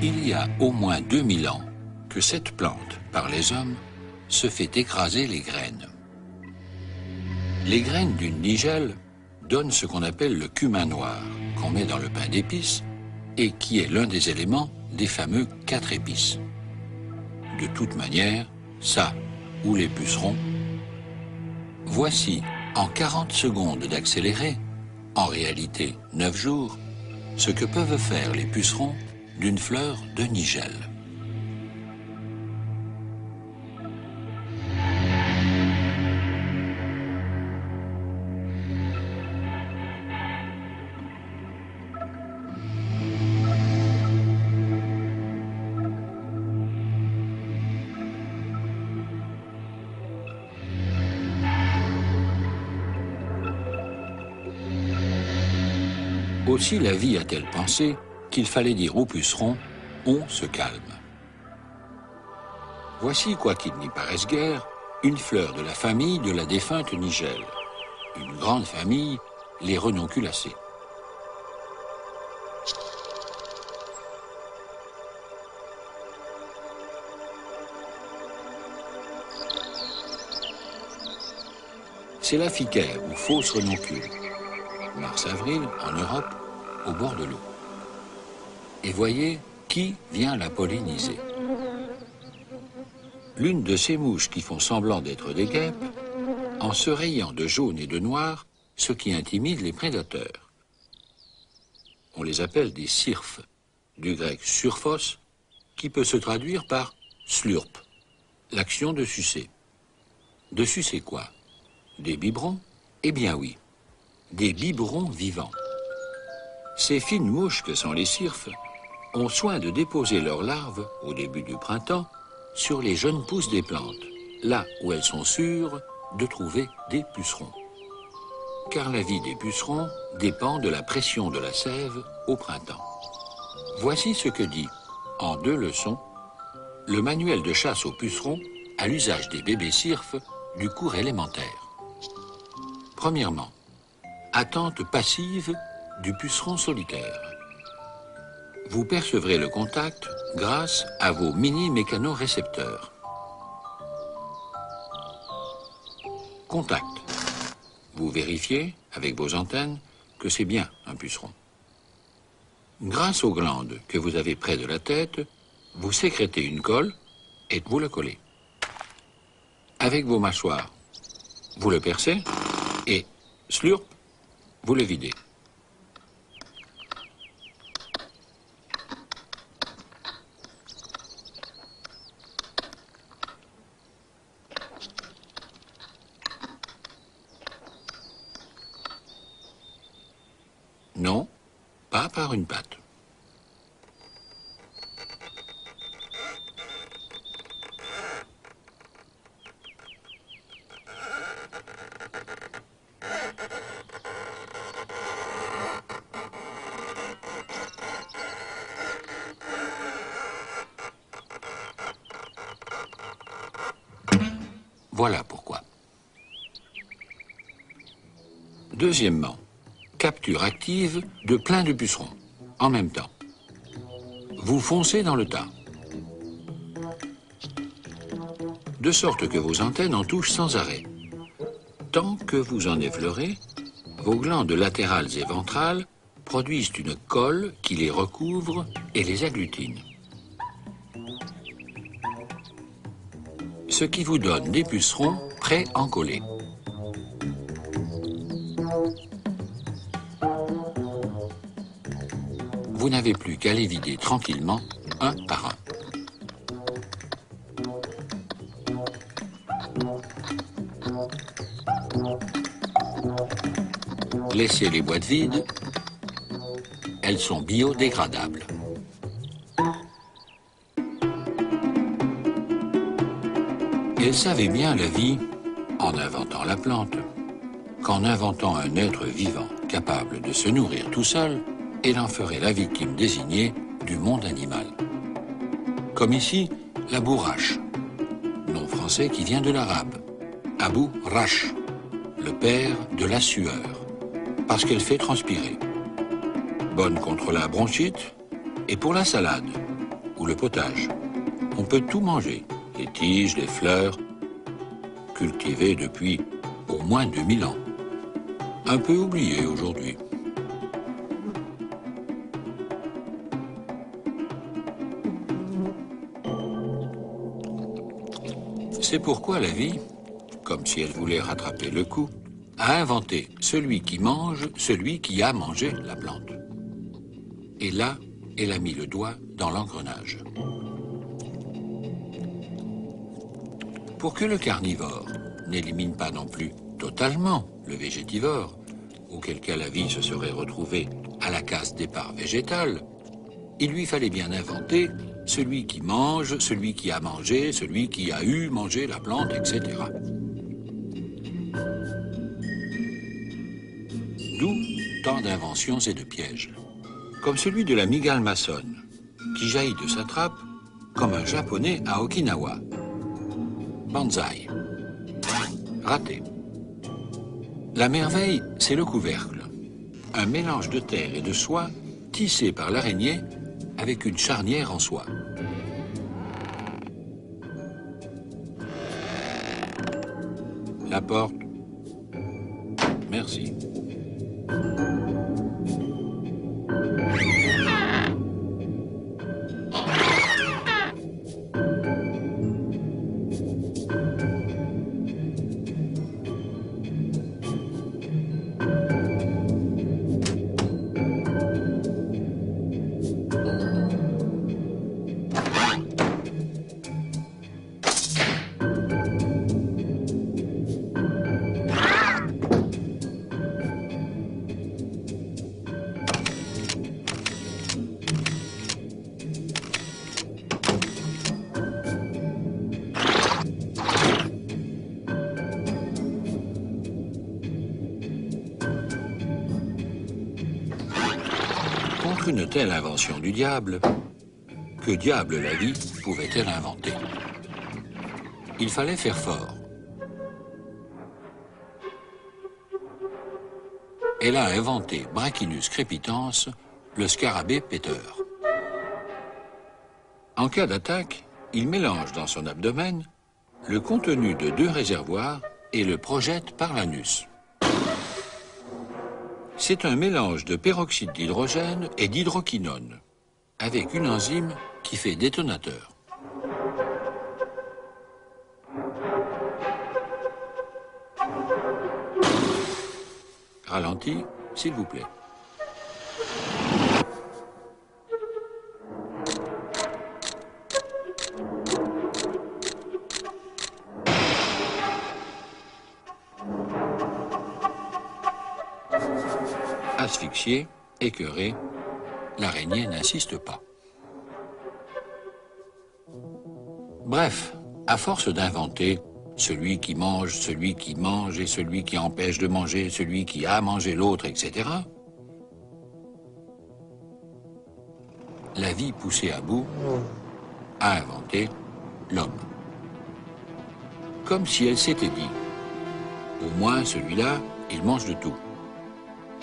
Il y a au moins 2000 ans que cette plante, par les hommes, se fait écraser les graines. Les graines d'une nigelle donnent ce qu'on appelle le cumin noir, qu'on met dans le pain d'épices et qui est l'un des éléments des fameux 4 épices. De toute manière, ça, ou les pucerons. Voici, en 40 secondes d'accéléré, en réalité 9 jours, ce que peuvent faire les pucerons d'une fleur de nigelle. Aussi la vie a-t-elle pensé qu'il fallait dire aux pucerons « on se calme ». Voici, quoi qu'il n'y paraisse guère, une fleur de la famille de la défunte nigelle, une grande famille, les renonculacées. C'est la ficaire ou fausse renoncule, mars-avril en Europe, au bord de l'eau. Et voyez qui vient la polliniser. L'une de ces mouches qui font semblant d'être des guêpes, en se rayant de jaune et de noir, ce qui intimide les prédateurs. On les appelle des cirphes, du grec surphos, qui peut se traduire par slurp, l'action de sucer. De sucer quoi? Des biberons? Eh bien oui, des biberons vivants. Ces fines mouches que sont les cirphes ont soin de déposer leurs larves, au début du printemps, sur les jeunes pousses des plantes, là où elles sont sûres de trouver des pucerons. Car la vie des pucerons dépend de la pression de la sève au printemps. Voici ce que dit, en 2 leçons, le manuel de chasse aux pucerons à l'usage des bébés cirphes du cours élémentaire. Premièrement, attente passive du puceron solitaire. Vous percevrez le contact grâce à vos mini-mécanorécepteurs. Contact. Vous vérifiez, avec vos antennes, que c'est bien un puceron. Grâce aux glandes que vous avez près de la tête, vous sécrétez une colle et vous le collez. Avec vos mâchoires, vous le percez et, slurp, vous le videz. Non, pas par une patte. Voilà pourquoi. Deuxièmement, capture active de plein de pucerons, en même temps. Vous foncez dans le tas. De sorte que vos antennes en touchent sans arrêt. Tant que vous en effleurez, vos glandes latérales et ventrales produisent une colle qui les recouvre et les agglutine. Ce qui vous donne des pucerons prêts à encoller. Vous n'avez plus qu'à les vider tranquillement, un par un. Laissez les boîtes vides, elles sont biodégradables. Elle savait bien la vie, en inventant la plante, qu'en inventant un être vivant capable de se nourrir tout seul, elle en ferait la victime désignée du monde animal. Comme ici, la bourrache, nom français qui vient de l'arabe, Abu Rash, le père de la sueur, parce qu'elle fait transpirer. Bonne contre la bronchite et pour la salade, ou le potage. On peut tout manger, les tiges, les fleurs, cultivées depuis au moins 2000 ans. Un peu oublié aujourd'hui. C'est pourquoi la vie, comme si elle voulait rattraper le coup, a inventé celui qui mange, celui qui a mangé la plante. Et là, elle a mis le doigt dans l'engrenage. Pour que le carnivore n'élimine pas non plus totalement le végétivore, auquel cas la vie se serait retrouvée à la case départ végétale, il lui fallait bien inventer celui qui mange, celui qui a mangé, celui qui a eu mangé la plante, etc. D'où tant d'inventions et de pièges, comme celui de la mygale maçonne, qui jaillit de sa trappe comme un japonais à Okinawa. Banzai. Raté. La merveille, c'est le couvercle, un mélange de terre et de soie tissé par l'araignée avec une charnière en soie. La porte. Merci. Contre une telle invention du diable, que diable la vie pouvait-elle inventer? Il fallait faire fort. Elle a inventé Brachinus crepitans, le scarabée péteur. En cas d'attaque, il mélange dans son abdomen le contenu de 2 réservoirs et le projette par l'anus. C'est un mélange de peroxyde d'hydrogène et d'hydroquinone, avec une enzyme qui fait détonateur. Ralenti, s'il vous plaît. Asphyxié, écœuré, l'araignée n'insiste pas. Bref, à force d'inventer celui qui mange et celui qui empêche de manger, celui qui a mangé l'autre, etc., la vie poussée à bout a inventé l'homme. Comme si elle s'était dit, au moins celui-là, il mange de tout.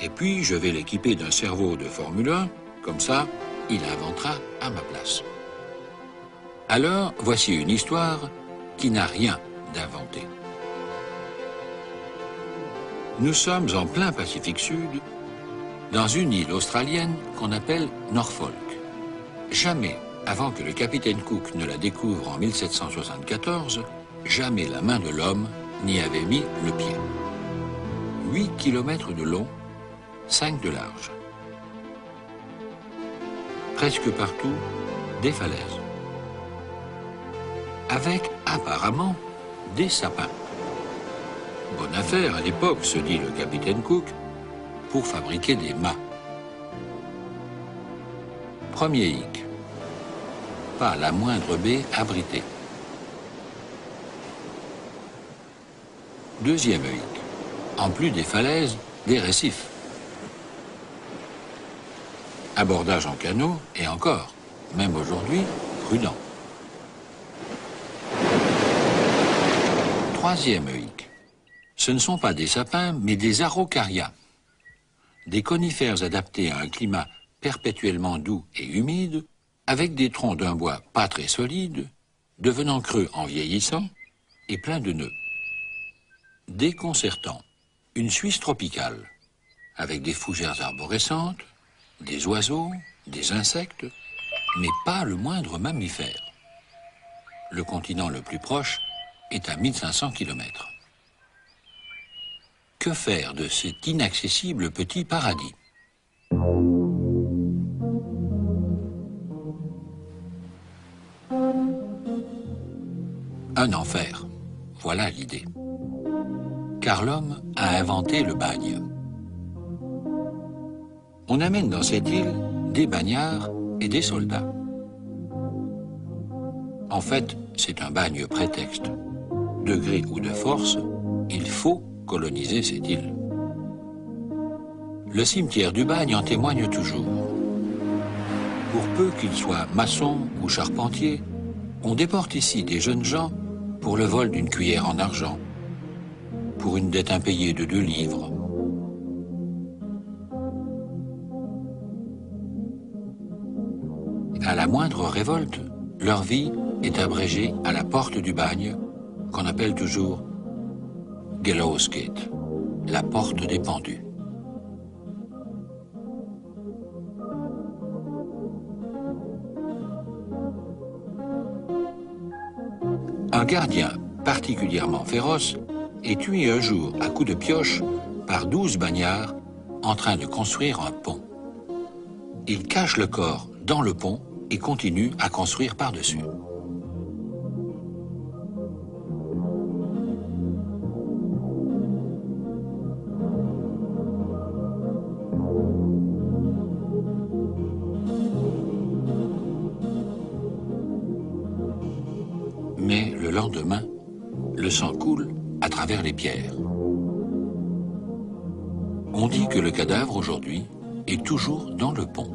Et puis, je vais l'équiper d'un cerveau de Formule 1, comme ça, il inventera à ma place. Alors, voici une histoire qui n'a rien d'inventé. Nous sommes en plein Pacifique Sud, dans une île australienne qu'on appelle Norfolk. Jamais, avant que le capitaine Cook ne la découvre en 1774, jamais la main de l'homme n'y avait mis le pied. 8 kilomètres de long, 5 de large. Presque partout, des falaises. Avec, apparemment, des sapins. Bonne affaire à l'époque, se dit le capitaine Cook, pour fabriquer des mâts. Premier hic. Pas la moindre baie abritée. Deuxième hic. En plus des falaises, des récifs. Abordage en canot, et encore, même aujourd'hui, prudent. Troisième hic. Ce ne sont pas des sapins, mais des araucarias. Des conifères adaptés à un climat perpétuellement doux et humide, avec des troncs d'un bois pas très solide, devenant creux en vieillissant et plein de nœuds. Déconcertant, une Suisse tropicale, avec des fougères arborescentes, des oiseaux, des insectes, mais pas le moindre mammifère. Le continent le plus proche est à 1500 km. Que faire de cet inaccessible petit paradis? Un enfer, voilà l'idée. Car l'homme a inventé le bagne. On amène dans cette île des bagnards et des soldats. En fait, c'est un bagne prétexte. De gré ou de force, il faut coloniser cette île. Le cimetière du bagne en témoigne toujours. Pour peu qu'ils soient maçons ou charpentiers, on déporte ici des jeunes gens pour le vol d'une cuillère en argent, pour une dette impayée de 2 livres. À la moindre révolte, leur vie est abrégée à la porte du bagne, qu'on appelle toujours Gallows Gate, la porte des pendus. Un gardien particulièrement féroce est tué un jour à coups de pioche par 12 bagnards en train de construire un pont. Il cache le corps dans le pont et continue à construire par-dessus. Mais le lendemain, le sang coule à travers les pierres. On dit que le cadavre aujourd'hui est toujours dans le pont.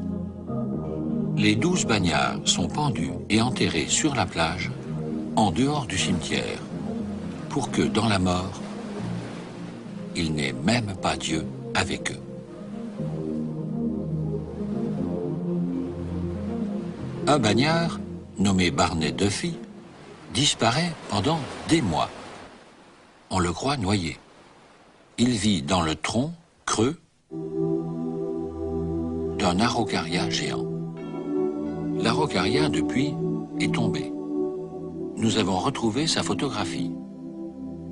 Les 12 bagnards sont pendus et enterrés sur la plage, en dehors du cimetière, pour que, dans la mort, ils n'aient même pas Dieu avec eux. Un bagnard, nommé Barnet Duffy, disparaît pendant des mois. On le croit noyé. Il vit dans le tronc creux d'un araucaria géant. L'araucaria, depuis, est tombé. Nous avons retrouvé sa photographie.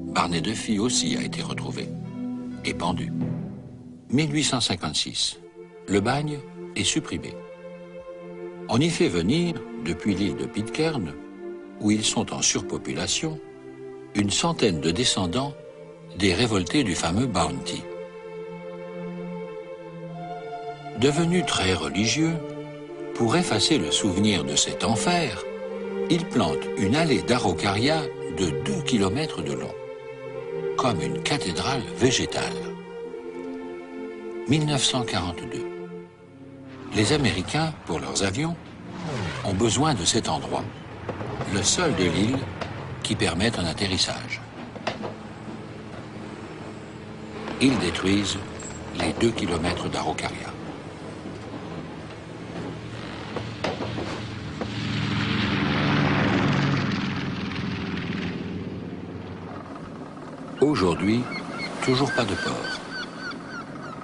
Barnet Duffy aussi a été retrouvé et pendu. 1856. Le bagne est supprimé. On y fait venir, depuis l'île de Pitcairn, où ils sont en surpopulation, une centaine de descendants des révoltés du fameux Bounty. Devenus très religieux, pour effacer le souvenir de cet enfer, ils plantent une allée d'araucaria de 2 km de long, comme une cathédrale végétale. 1942. Les Américains, pour leurs avions, ont besoin de cet endroit, le seul de l'île qui permet un atterrissage. Ils détruisent les 2 km d'araucaria. Aujourd'hui, toujours pas de port.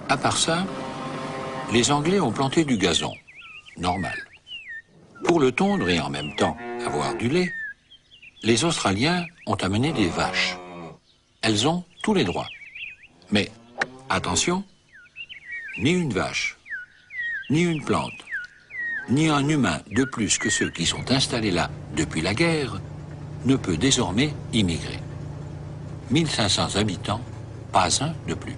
À part ça, les Anglais ont planté du gazon, normal. Pour le tondre et en même temps avoir du lait, les Australiens ont amené des vaches. Elles ont tous les droits. Mais, attention, ni une vache, ni une plante, ni un humain de plus que ceux qui sont installés là depuis la guerre ne peut désormais immigrer. 1500 habitants, pas un de plus.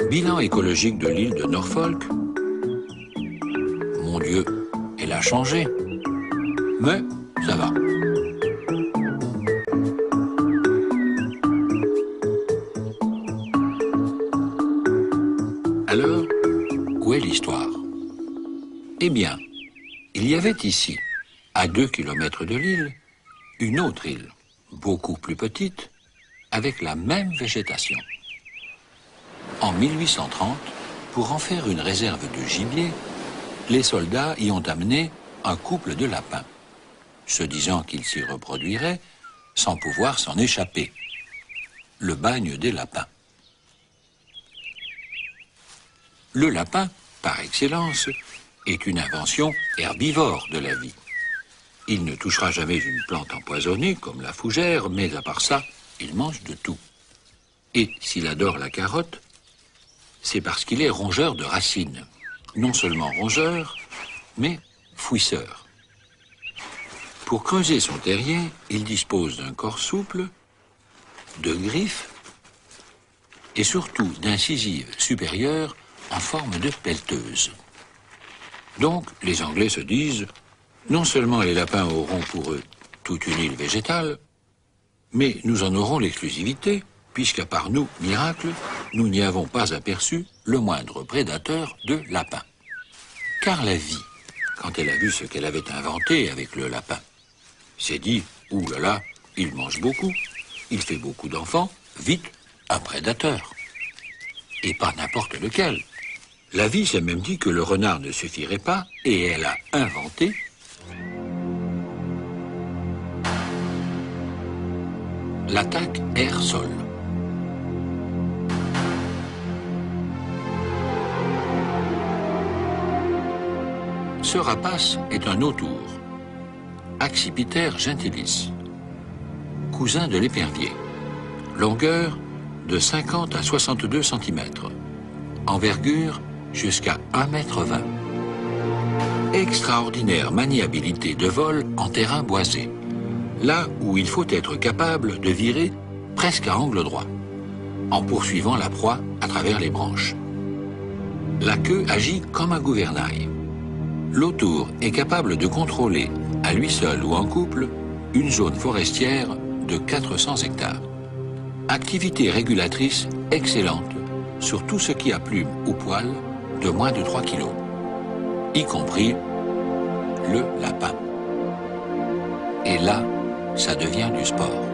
Bilan écologique de l'île de Norfolk. Mon Dieu, elle a changé. Mais ça va. Alors, où est l'histoire? Eh bien, il y avait ici, à 2 km de l'île, une autre île, beaucoup plus petite, avec la même végétation. En 1830, pour en faire une réserve de gibier, les soldats y ont amené un couple de lapins, se disant qu'ils s'y reproduiraient sans pouvoir s'en échapper. Le bagne des lapins. Le lapin, par excellence, est une invention herbivore de la vie. Il ne touchera jamais une plante empoisonnée comme la fougère, mais à part ça, il mange de tout. Et s'il adore la carotte, c'est parce qu'il est rongeur de racines. Non seulement rongeur, mais fouisseur. Pour creuser son terrier, il dispose d'un corps souple, de griffes et surtout d'incisives supérieures en forme de pelleteuse. Donc, les Anglais se disent, non seulement les lapins auront pour eux toute une île végétale, mais nous en aurons l'exclusivité, puisqu'à part nous, miracle, nous n'y avons pas aperçu le moindre prédateur de lapin. Car la vie, quand elle a vu ce qu'elle avait inventé avec le lapin, s'est dit, ouh là là, il mange beaucoup, il fait beaucoup d'enfants, vite, un prédateur. Et pas n'importe lequel. La vie s'est même dit que le renard ne suffirait pas, et elle a inventé l'attaque air-sol. Ce rapace est un autour, Accipiter gentilis, cousin de l'épervier. Longueur de 50 à 62 cm. Envergure jusqu'à 1,20 m. Extraordinaire maniabilité de vol en terrain boisé, là où il faut être capable de virer presque à angle droit, en poursuivant la proie à travers les branches. La queue agit comme un gouvernail. L'autour est capable de contrôler, à lui seul ou en couple, une zone forestière de 400 hectares. Activité régulatrice excellente sur tout ce qui a plume ou poil de moins de 3 kg, y compris le lapin. Et là, ça devient du sport.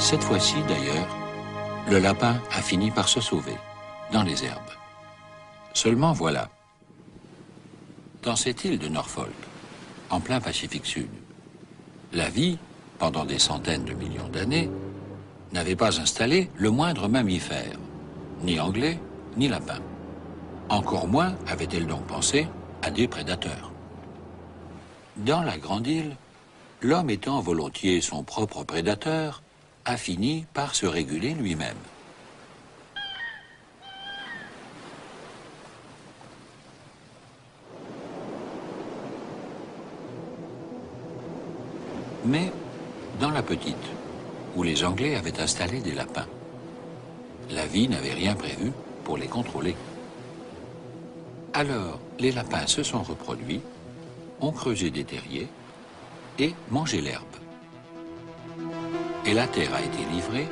Cette fois-ci, d'ailleurs, le lapin a fini par se sauver, dans les herbes. Seulement voilà, dans cette île de Norfolk, en plein Pacifique Sud, la vie, pendant des centaines de millions d'années, n'avait pas installé le moindre mammifère, ni anglais, ni lapin. Encore moins avait-elle donc pensé à des prédateurs. Dans la grande île, l'homme étant volontiers son propre prédateur, a fini par se réguler lui-même. Mais dans la petite, où les Anglais avaient installé des lapins, la vie n'avait rien prévu pour les contrôler. Alors, les lapins se sont reproduits, ont creusé des terriers et mangé l'herbe. Et la terre a été livrée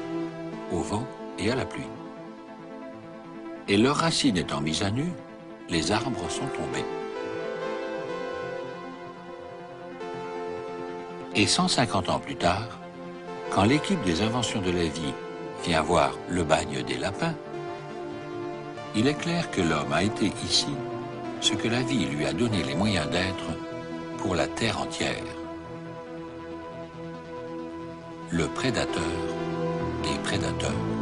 au vent et à la pluie. Et leurs racines étant mises à nu, les arbres sont tombés. Et 150 ans plus tard, quand l'équipe des inventions de la vie vient voir le bagne des lapins, il est clair que l'homme a été ici ce que la vie lui a donné les moyens d'être pour la terre entière. Le prédateur des prédateurs.